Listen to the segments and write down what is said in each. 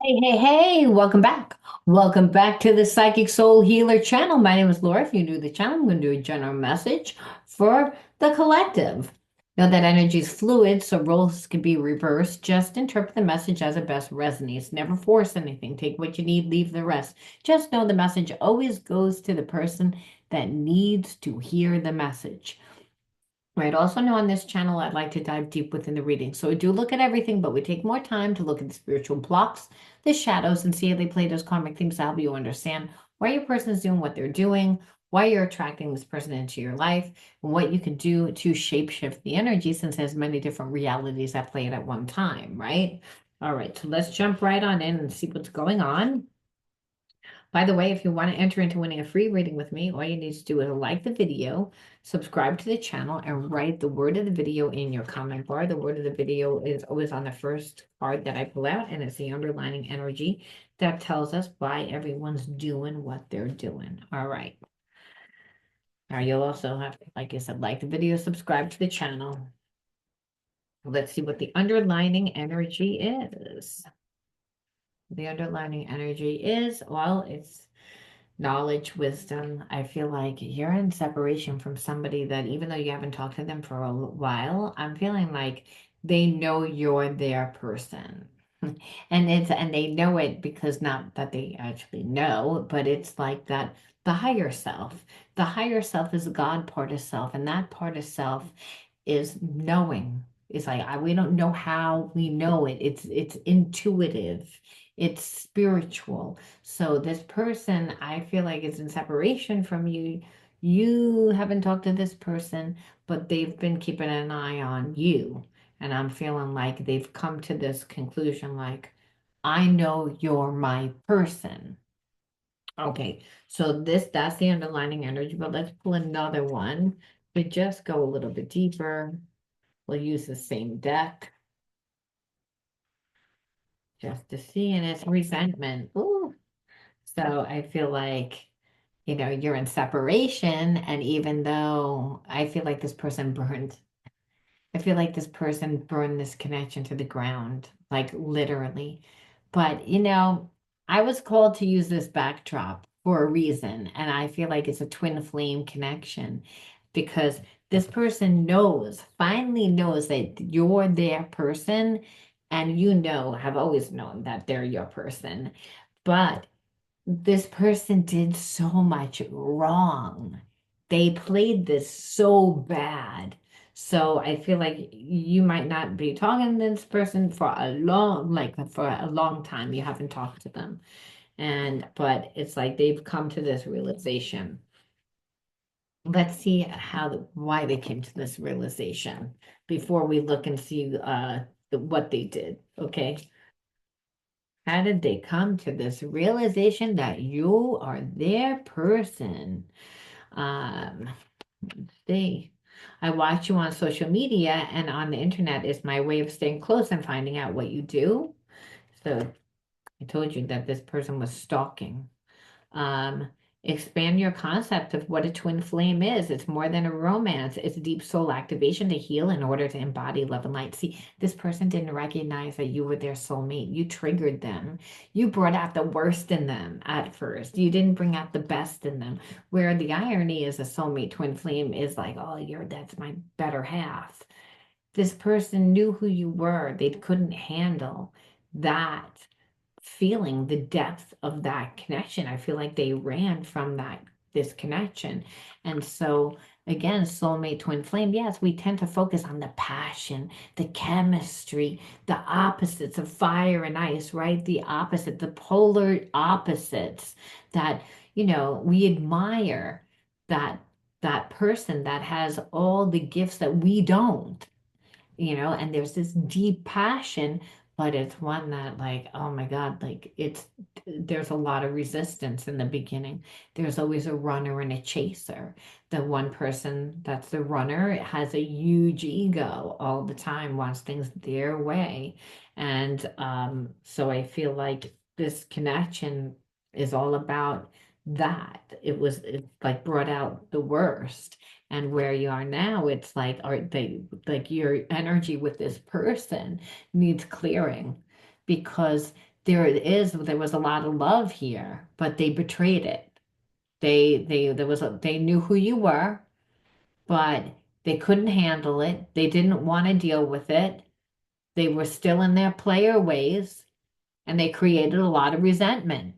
Hey, hey, hey, welcome back. Welcome back to the Psychic Soul Healer channel. My name is Laura. If you're new to the channel, I'm going to do a general message for the collective. Know that energy is fluid, so roles can be reversed. Just interpret the message as it best resonates. Never force anything. Take what you need, leave the rest. Just know the message always goes to the person that needs to hear the message. Right. Also know on this channel, I'd like to dive deep within the reading. So we do look at everything, but we take more time to look at the spiritual blocks, the shadows, and see how they play those karmic themes to help you understand why your person is doing what they're doing, why you're attracting this person into your life, and what you can do to shapeshift the energy since there's many different realities that play it at one time, right? All right, so let's jump right on in and see what's going on. By the way, if you want to enter into winning a free reading with me, all you need to do is like the video, subscribe to the channel, and write the word of the video in your comment bar. The word of the video is always on the first card that I pull out, and it's the underlining energy that tells us why everyone's doing what they're doing. All right. Now you'll also have to, like I said, like the video, subscribe to the channel. Let's see what the underlining energy is. The underlining energy is, well, it's knowledge, wisdom. I feel like you're in separation from somebody that even though you haven't talked to them for a while, I'm feeling like they know you're their person. And they know it because not that they actually know, but it's like that the higher self. The higher self is the God part of self, and that part of self is knowing. It's like we don't know how we know it. It's intuitive. It's spiritual. So this person, I feel like is in separation from you. You haven't talked to this person, but they've been keeping an eye on you. And I'm feeling like they've come to this conclusion like, I know you're my person. Okay, so that's the underlining energy, but let's pull another one. But just go a little bit deeper. We'll use the same deck just to see, and it's resentment. Ooh. So I feel like, you're in separation, and even though I feel like this person burned I feel like this person burned this connection to the ground, like literally. But, I was called to use this backdrop for a reason. And I feel like it's a twin flame connection because this person finally knows that you're their person. And have always known that they're your person. But this person did so much wrong. They played this so bad. So I feel like you might not be talking to this person for for a long time. You haven't talked to them. But it's like they've come to this realization. Let's see why they came to this realization before we look and see what they did. Okay. How did they come to this realization that you are their person? Um, they, I watch you on social media and on the internet is my way of staying close and finding out what you do. So I told you that this person was stalking. Um, Expand your concept of what a twin flame is. It's more than a romance. It's deep soul activation to heal in order to embody love and light. See, this person didn't recognize that you were their soulmate. You triggered them. You brought out the worst in them at first. You didn't bring out the best in them. Where the irony is a soulmate twin flame is like, oh, that's my better half. This person knew who you were. They couldn't handle that feeling the depth of that connection. I feel like they ran from this connection. And so again, soulmate twin flame, yes, we tend to focus on the passion, the chemistry, the opposites of fire and ice, right? The opposite, the polar opposites that, we admire that that person that has all the gifts that we don't, and there's this deep passion, but it's one that like, oh my God, like there's a lot of resistance in the beginning. There's always a runner and a chaser. The one person that's the runner has a huge ego all the time, wants things their way. And so I feel like this connection is all about that. It like brought out the worst. And where you are now, it's like, are they like your energy with this person needs clearing because there was a lot of love here, but they betrayed it. They knew who you were, but they couldn't handle it. They didn't want to deal with it. They were still in their player ways, and they created a lot of resentment.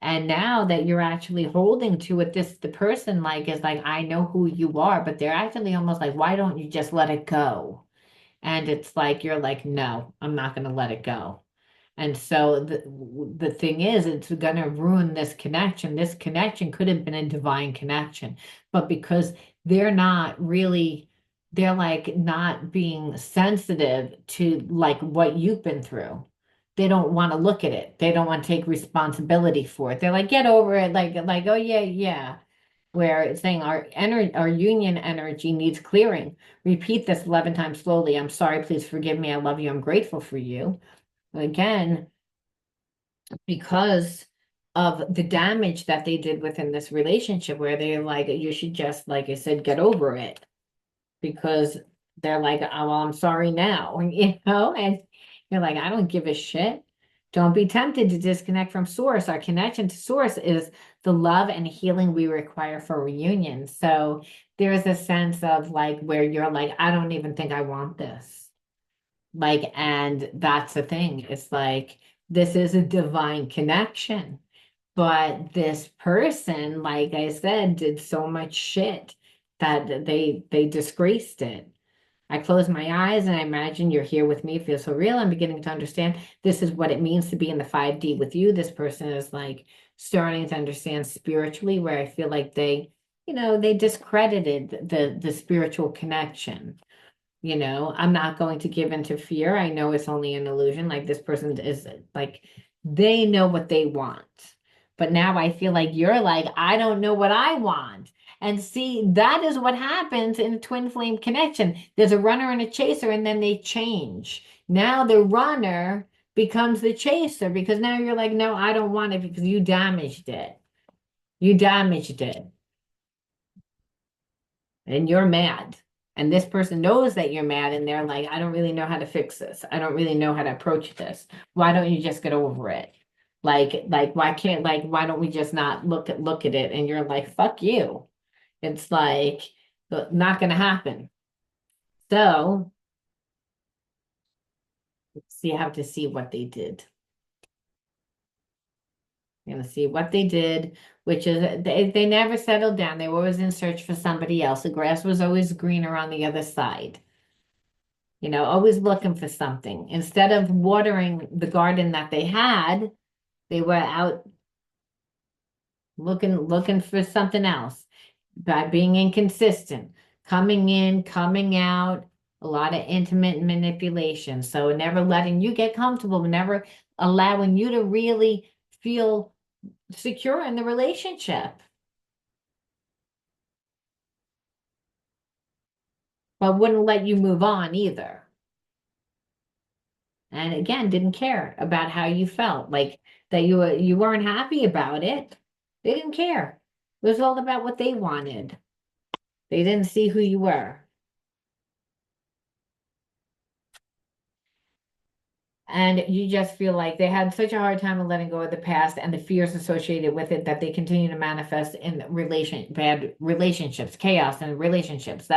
And now that you're actually holding to it, the person like is like, I know who you are, but they're actually almost like, why don't you just let it go? And it's like you're like, no, I'm not going to let it go. And so the thing is, it's going to ruin this connection. This connection could have been a divine connection, but because they're not really, they're like not being sensitive to like what you've been through. They don't want to look at it. They don't want to take responsibility for it. They're like, get over it. Like, oh yeah, yeah. Where it's saying our union energy needs clearing. Repeat this 11 times slowly. I'm sorry, please forgive me. I love you. I'm grateful for you. Again, because of the damage that they did within this relationship, where they're like, you should just, like I said, get over it. Because they're like, oh, well, I'm sorry now, and you're like, I don't give a shit. Don't be tempted to disconnect from source. Our connection to source is the love and healing we require for reunion. So there's a sense of like where you're like, I don't even think I want this. Like, and that's the thing. It's like, this is a divine connection. But this person, like I said, did so much shit that they disgraced it. I close my eyes and I imagine you're here with me. It feels so real. I'm beginning to understand this is what it means to be in the 5D with you. This person is like starting to understand spiritually, where I feel like they discredited the spiritual connection. I'm not going to give into fear. I know it's only an illusion. Like this person is like, they know what they want. But now I feel like you're like, I don't know what I want. And see, that is what happens in a twin flame connection. There's a runner and a chaser, and then they change. Now the runner becomes the chaser because now you're like, no, I don't want it because you damaged it. You damaged it and you're mad. And this person knows that you're mad and they're like, I don't really know how to fix this. I don't really know how to approach this. Why don't you just get over it? Why don't we just not look at it? And you're like, fuck you. It's like not gonna happen. So you have to see what they did. You're gonna see what they did, which is they never settled down. They were always in search for somebody else. The grass was always greener on the other side. Always looking for something. Instead of watering the garden that they had, they were out looking for something else by being inconsistent, coming in, coming out, a lot of intimate manipulation. So never letting you get comfortable, never allowing you to really feel secure in the relationship, but wouldn't let you move on either. And again, didn't care about how you felt, like that you weren't happy about it. They didn't care. It was all about what they wanted. They didn't see who you were. And you just feel like they had such a hard time of letting go of the past and the fears associated with it that they continue to manifest in bad relationships, chaos in relationships.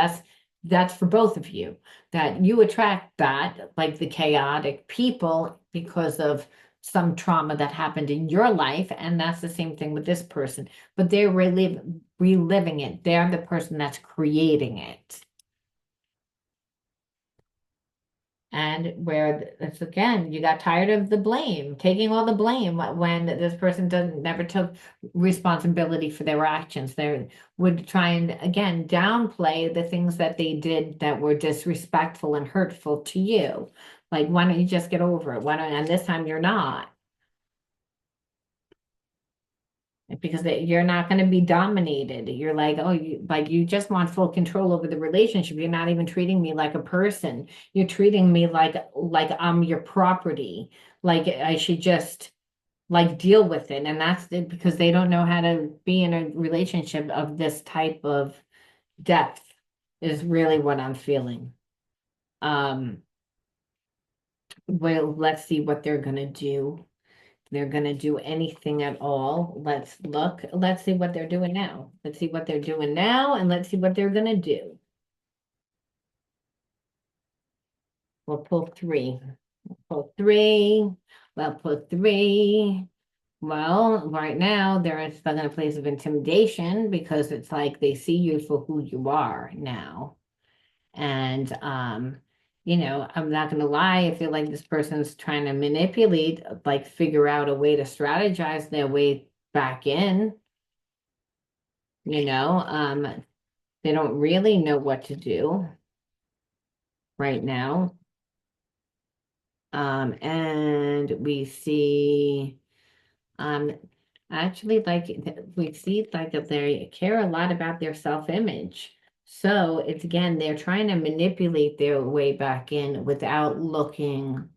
That's for both of you, that you attract that, like the chaotic people, because of some trauma that happened in your life. And that's the same thing with this person, but they're reliving it. They're the person that's creating it. And where it's again, you got tired of the blame, taking all the blame when this person doesn't never took responsibility for their actions. They would try and again downplay the things that they did that were disrespectful and hurtful to you. Like, why don't you just get over it? And this time you're not. Because you're not going to be dominated. You're like, oh, you just want full control over the relationship. You're not even treating me like a person. You're treating me like I'm your property. Like I should just like deal with it. And that's it, because they don't know how to be in a relationship of this type of depth is really what I'm feeling. Um, well, let's see what they're gonna do. they're going to do anything at all. Let's look. Let's see what they're doing now. Let's see what they're doing now, and let's see what they're going to do. We'll pull three. Pull three. Well, pull three. Well, right now they're stuck in a place of intimidation because it's like they see you for who you are now. And I'm not gonna lie, I feel like this person's trying to manipulate, like figure out a way to strategize their way back in, you know. They don't really know what to do right now. And we see um actually like we see like that they care a lot about their self-image. So it's again, they're trying to manipulate their way back in without looking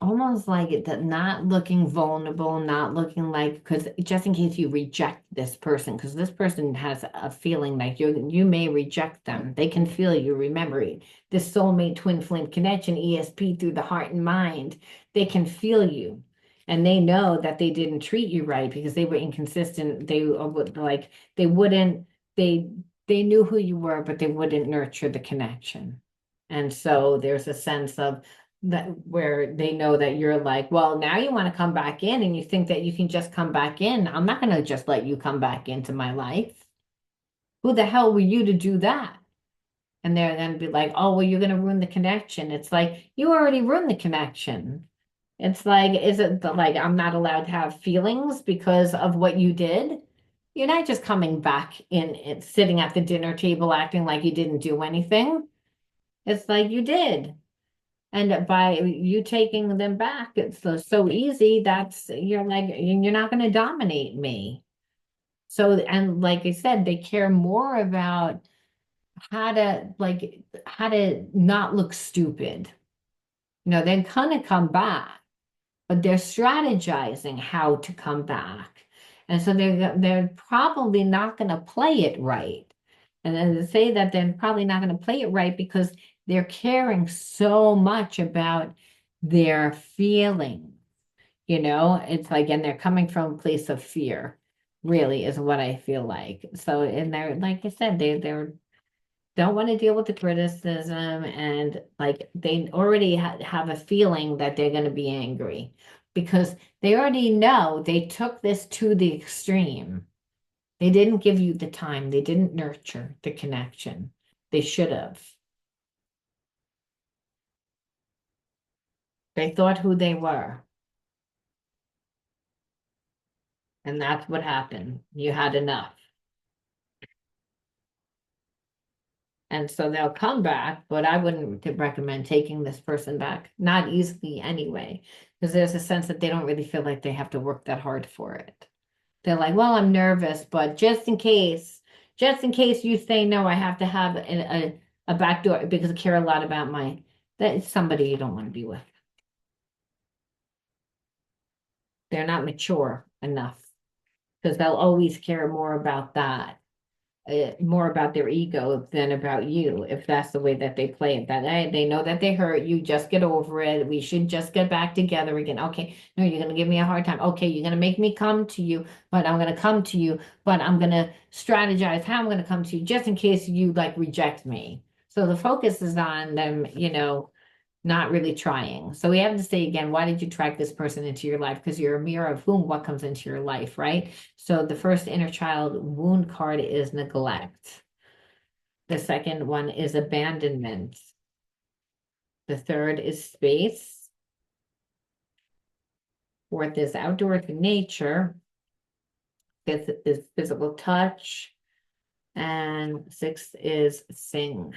almost like it that not looking vulnerable, not looking like because just in case you reject this person, because this person has a feeling like you may reject them. They can feel you. Remember this soulmate twin flame connection, ESP through the heart and mind. They can feel you. And they know that they didn't treat you right because they were inconsistent. They would like they wouldn't they they knew who you were, but they wouldn't nurture the connection. And so there's a sense of that where they know that you're like, well, now you want to come back in and you think that you can just come back in. I'm not going to just let you come back into my life. Who the hell were you to do that? And they're going to be like, oh, well, you're going to ruin the connection. It's like, you already ruined the connection. It's like, is it like I'm not allowed to have feelings because of what you did? You're not just coming back in, it's sitting at the dinner table acting like you didn't do anything. It's like you did. And by you taking them back, it's so easy. That's you're like, you're not going to dominate me. So, and like I said, they care more about how to not look stupid. They're gonna come back, but they're strategizing how to come back. And so they're probably not going to play it right. And then to say that they're probably not going to play it right because they're caring so much about their feeling. It's like, and they're coming from a place of fear, really, is what I feel like. So, and they're, like I said, they're don't want to deal with the criticism and like they already have a feeling that they're going to be angry because they already know they took this to the extreme. They didn't give you the time, they didn't nurture the connection. They should have. They thought who they were, and that's what happened. You had enough. And so they'll come back, but I wouldn't recommend taking this person back, not easily anyway, because there's a sense that they don't really feel like they have to work that hard for it. They're like, well, I'm nervous, but just in case you say no, I have to have a back door because I care a lot about that is somebody you don't want to be with. They're not mature enough because they'll always care more about that more about their ego than about you, if that's the way that they play it. That they know that they hurt you, just get over it. We should just get back together again. Okay, no, you're gonna give me a hard time. Okay, you're gonna make me come to you, but I'm gonna come to you, but I'm gonna strategize how I'm gonna come to you just in case you like reject me. So the focus is on them, not really trying. So we have to say again, why did you attract this person into your life? Because you're a mirror of whom what comes into your life, right? So the first inner child wound card is neglect. The second one is abandonment. The third is space. Fourth is outdoor nature. Fifth is physical touch. And sixth is sing.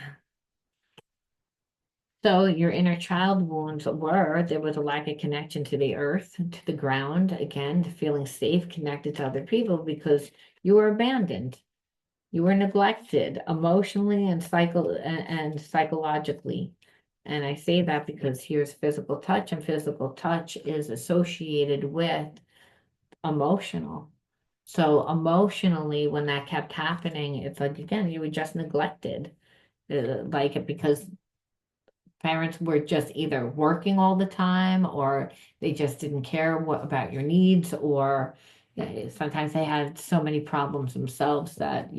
So your inner child wounds were there was a lack of connection to the earth, to the ground, again, to feeling safe, connected to other people because you were abandoned. You were neglected emotionally and psychologically. And I say that because here's physical touch, and physical touch is associated with emotional. So emotionally, when that kept happening, it's like again, you were just neglected. Like because parents were just either working all the time or they just didn't care about your needs, or sometimes they had so many problems themselves that,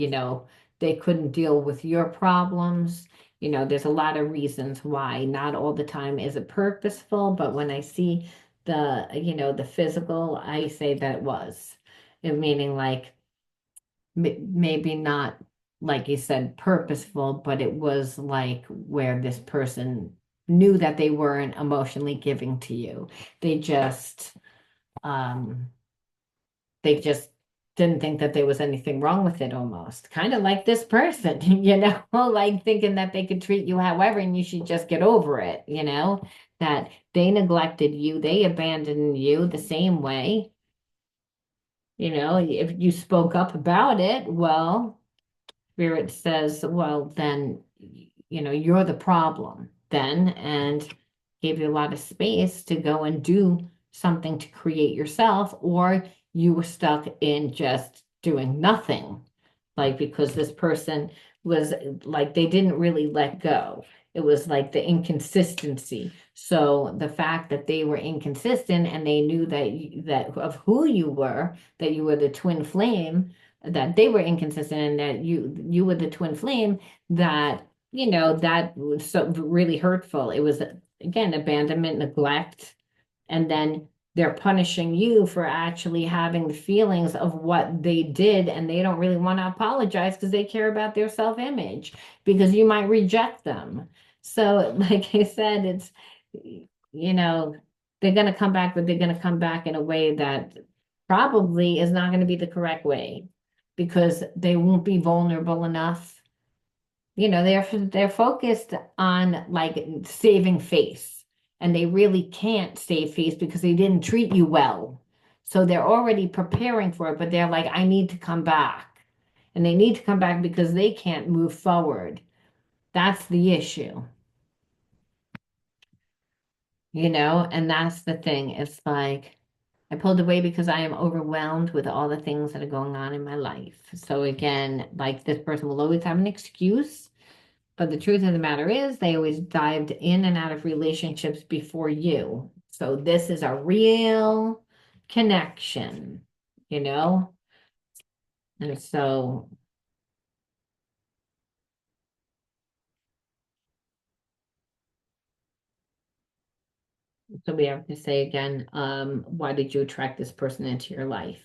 they couldn't deal with your problems. There's a lot of reasons why. Not all the time is it purposeful, but when I see the physical, I say that it was. Meaning like maybe not, like you said, purposeful, but it was like where this person knew that they weren't emotionally giving to you. They just, um, they just didn't think that there was anything wrong with it almost. Kind of like this person, like thinking that they could treat you however and you should just get over it, that they neglected you, they abandoned you the same way. If you spoke up about it, well, Spirit says, well, then, you're the problem then, and gave you a lot of space to go and do something to create yourself, or you were stuck in just doing nothing. Like, because this person was like, they didn't really let go. It was like the inconsistency. So the fact that they were inconsistent and they knew that of who you were, that you were the twin flame, that they were inconsistent and that you were the twin flame, that that was so really hurtful. It was, again, abandonment, neglect, and then they're punishing you for actually having the feelings of what they did, and they don't really want to apologize because they care about their self-image, because you might reject them. So like I said, it's, you know they're going to come back, but they're going to come back in a way that probably is not going to be the correct way, because they won't be vulnerable enough. They're focused on like saving face, and they really can't save face because they didn't treat you well. So they're already preparing for it, but they're like, I need to come back. And they need to come back because they can't move forward. That's the issue, and that's the thing. It's like I pulled away because I am overwhelmed with all the things that are going on in my life. So again, like, this person will always have an excuse. But the truth of the matter is, they always dived in and out of relationships before you. So this is a real connection, you know? And so we have to say again, why did you attract this person into your life?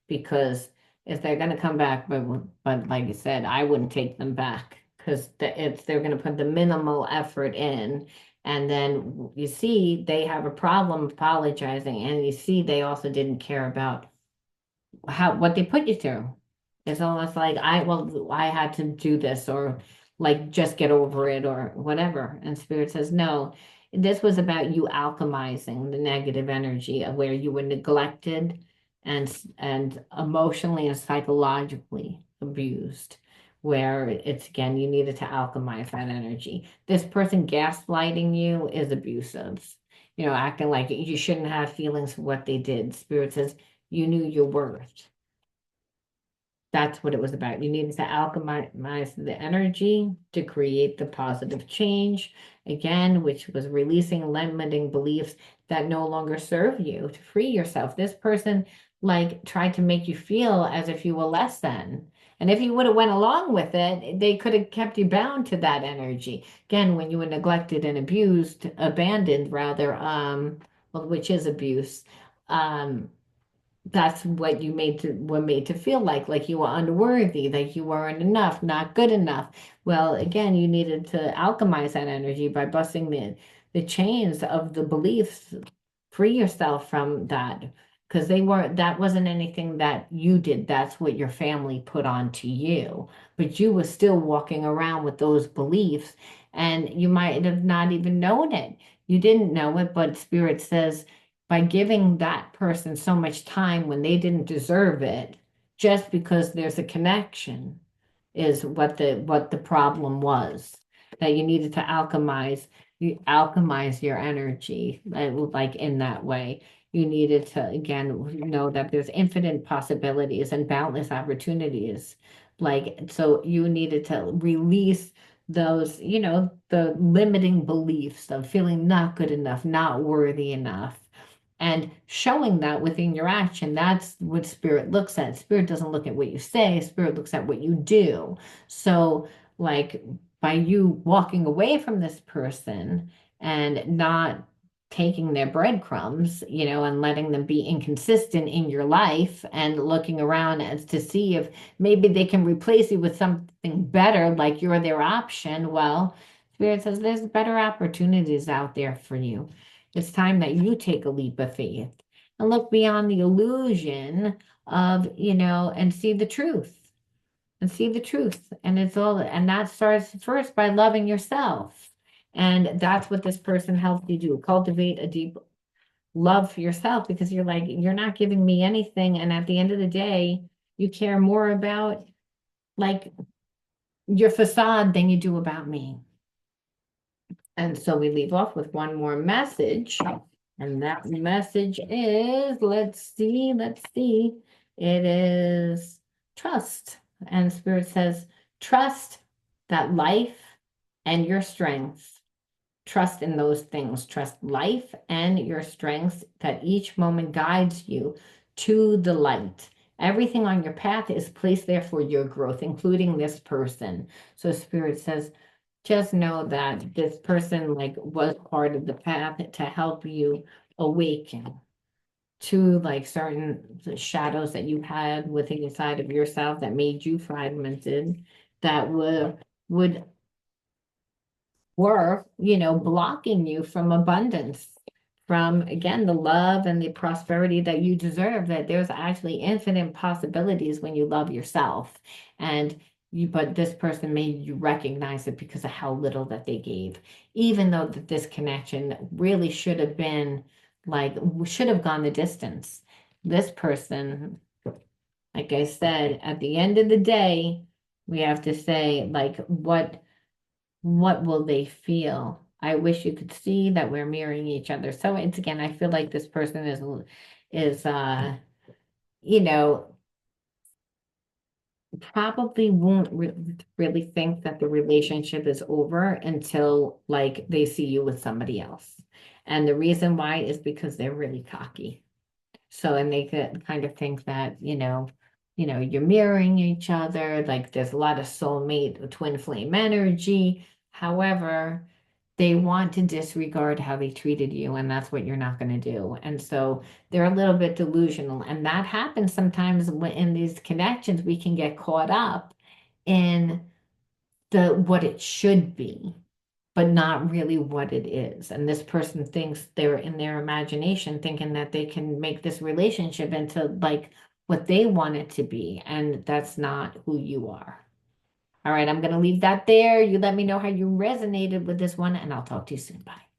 Because if they're going to come back, but like you said, I wouldn't take them back, because if they're going to put the minimal effort in, and then you see they have a problem apologizing, and you see they also didn't care about what they put you through. It's almost like, I had to do this, or like just get over it or whatever. And Spirit says, no, this was about you alchemizing the negative energy of where you were neglected and emotionally and psychologically abused, where it's, again, you needed to alchemize that energy. This person gaslighting you is abusive. Acting like you shouldn't have feelings for what they did. Spirit says you knew your worth. That's what it was about. You needed to alchemize the energy to create the positive change, again, which was releasing limiting beliefs that no longer serve you, to free yourself. This person like tried to make you feel as if you were less than. And if you would have went along with it, they could have kept you bound to that energy. Again, when you were neglected and abused, abandoned rather, well, which is abuse, um, that's what you were made to feel like you were unworthy, like you weren't enough, not good enough. Well, again, you needed to alchemize that energy by busting the chains of the beliefs, free yourself from that, because that wasn't anything that you did. That's what your family put onto you. But you were still walking around with those beliefs, and you might have not even known it. You didn't know it, but Spirit says, by giving that person so much time when they didn't deserve it, just because there's a connection, is what the problem was. That you needed to alchemize your energy, like in that way. You needed to, again, know that there's infinite possibilities and boundless opportunities. Like, so you needed to release those, the limiting beliefs of feeling not good enough, not worthy enough, and showing that within your action. That's what spirit looks at. Spirit doesn't look at what you say, spirit looks at what you do. So, like, by you walking away from this person and not taking their breadcrumbs, and letting them be inconsistent in your life and looking around as to see if maybe they can replace you with something better, like you're their option. Well, Spirit says there's better opportunities out there for you. It's time that you take a leap of faith and look beyond the illusion of, and see the truth. And see the truth. And that starts first by loving yourself. And that's what this person helps you do. Cultivate a deep love for yourself, because you're like, you're not giving me anything. And at the end of the day, you care more about like your facade than you do about me. And so we leave off with one more message. And that message is, let's see. It is trust. And Spirit says, trust that life and your strengths, trust in those things, trust life and your strengths, that each moment guides you to the light. Everything on your path is placed there for your growth, including this person. So Spirit says, just know that this person like was part of the path to help you awaken to like certain shadows that you had within inside of yourself that made you fragmented, that would were, blocking you from abundance, from again the love and the prosperity that you deserve. That there's actually infinite possibilities when you love yourself. And but this person made you recognize it because of how little that they gave, even though that this connection really should have been like, should have gone the distance. This person, like I said, at the end of the day, we have to say, like, what will they feel? I wish you could see that we're mirroring each other. So it's again, I feel like this person is you know, probably won't really think that the relationship is over until like they see you with somebody else. And the reason why is because they're really cocky. So, and they could kind of think that, you're mirroring each other, like there's a lot of soulmate, twin flame energy. However, they want to disregard how they treated you, and that's what you're not going to do. And so they're a little bit delusional. And that happens sometimes in these connections, we can get caught up in the what it should be, but not really what it is. And this person thinks they're in their imagination, thinking that they can make this relationship into like what they want it to be. And that's not who you are. All right, I'm going to leave that there. You let me know how you resonated with this one, and I'll talk to you soon. Bye.